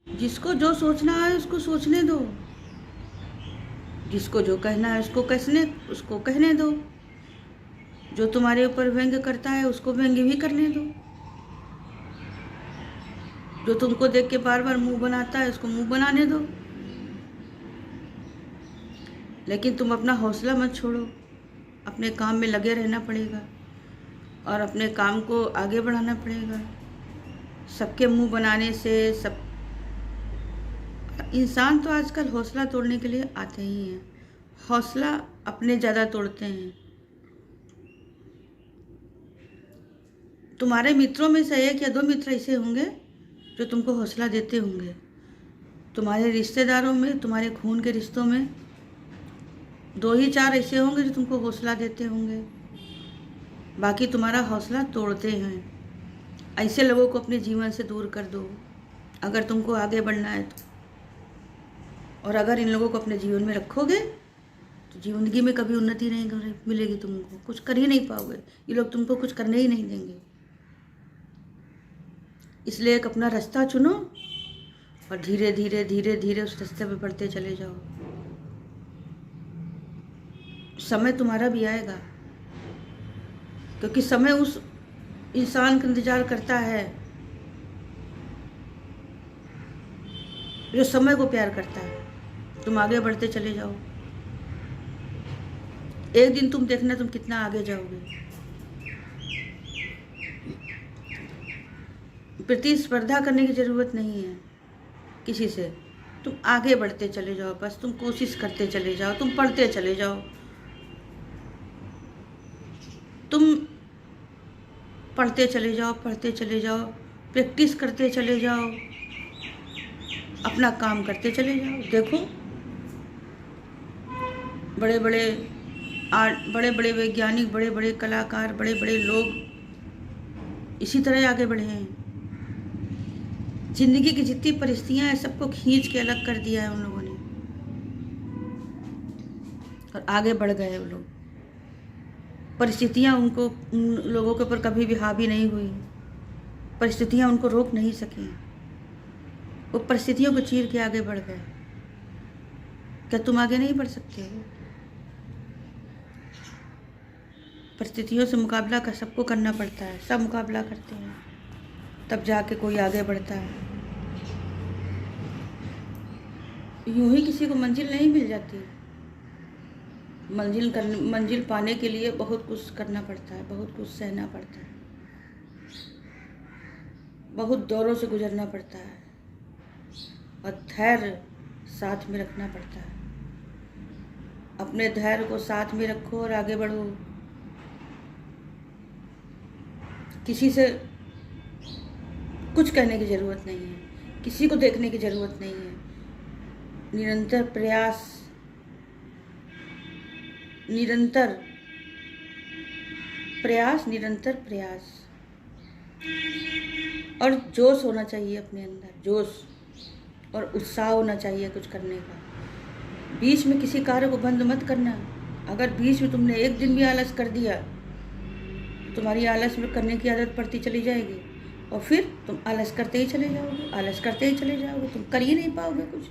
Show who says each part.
Speaker 1: जिसको जो सोचना है उसको सोचने दो, जिसको जो कहना है उसको कहने दो, जो तुम्हारे ऊपर व्यंग्य करता है उसको व्यंग्य भी करने दो, जो तुमको देख के बार बार मुंह बनाता है उसको मुंह बनाने दो। लेकिन तुम अपना हौसला मत छोड़ो, अपने काम में लगे रहना पड़ेगा और अपने काम को आगे बढ़ाना पड़ेगा। सबके मुंह बनाने से सब इंसान तो आजकल हौसला तोड़ने के लिए आते ही हैं, हौसला अपने ज़्यादा तोड़ते हैं। तुम्हारे मित्रों में से 1 या 2 मित्र ऐसे होंगे जो तुमको हौसला देते होंगे। तुम्हारे रिश्तेदारों में, तुम्हारे खून के रिश्तों में 2 ही 4 ऐसे होंगे जो तुमको हौसला देते होंगे, बाकी तुम्हारा हौसला तोड़ते हैं। ऐसे लोगों को अपने जीवन से दूर कर दो अगर तुमको आगे बढ़ना है तो। और अगर इन लोगों को अपने जीवन में रखोगे तो जिंदगी में कभी उन्नति नहीं मिलेगी, तुमको कुछ कर ही नहीं पाओगे। ये लोग तुमको कुछ करने ही नहीं देंगे। इसलिए एक अपना रास्ता चुनो और धीरे धीरे धीरे धीरे उस रास्ते पे बढ़ते चले जाओ। समय तुम्हारा भी आएगा, क्योंकि समय उस इंसान का इंतजार करता है जो समय को प्यार करता है। तुम आगे बढ़ते चले जाओ, एक दिन तुम देखना तुम कितना आगे जाओगे। प्रतिस्पर्धा करने की ज़रूरत नहीं है किसी से, तुम आगे बढ़ते चले जाओ। बस तुम कोशिश करते चले जाओ, तुम पढ़ते चले जाओ, तुम पढ़ते चले जाओ, प्रैक्टिस करते चले जाओ, अपना काम करते चले जाओ। देखो बड़े बड़े वैज्ञानिक, बड़े बड़े कलाकार, बड़े बड़े लोग इसी तरह आगे बढ़े हैं। जिंदगी की जितनी परिस्थितियां हैं सबको खींच के अलग कर दिया है उन लोगों ने, और आगे बढ़ गए वो लोग। परिस्थितियां उन लोगों के ऊपर कभी भी हावी नहीं हुई, परिस्थितियां उनको रोक नहीं सकी, वो परिस्थितियों को चीर के आगे बढ़ गए। क्या तुम आगे नहीं बढ़ सकते हो? परिस्थितियों से मुकाबला कर सबको करना पड़ता है, सब मुकाबला करते हैं तब जाके कोई आगे बढ़ता है। यूं ही किसी को मंजिल नहीं मिल जाती। मंजिल पाने के लिए बहुत कुछ करना पड़ता है, बहुत कुछ सहना पड़ता है, बहुत दौरों से गुजरना पड़ता है और धैर्य साथ में रखना पड़ता है। अपने धैर्य को साथ में रखो और आगे बढ़ो। किसी से कुछ कहने की ज़रूरत नहीं है, किसी को देखने की ज़रूरत नहीं है। निरंतर प्रयास, निरंतर प्रयास और जोश होना चाहिए अपने अंदर, जोश और उत्साह होना चाहिए कुछ करने का। बीच में किसी कार्य को बंद मत करना। अगर बीच में तुमने एक दिन भी आलस कर दिया तुम्हारी आलस में करने की आदत पड़ती चली जाएगी और फिर तुम आलस करते ही चले जाओगे, तुम कर ही नहीं पाओगे कुछ।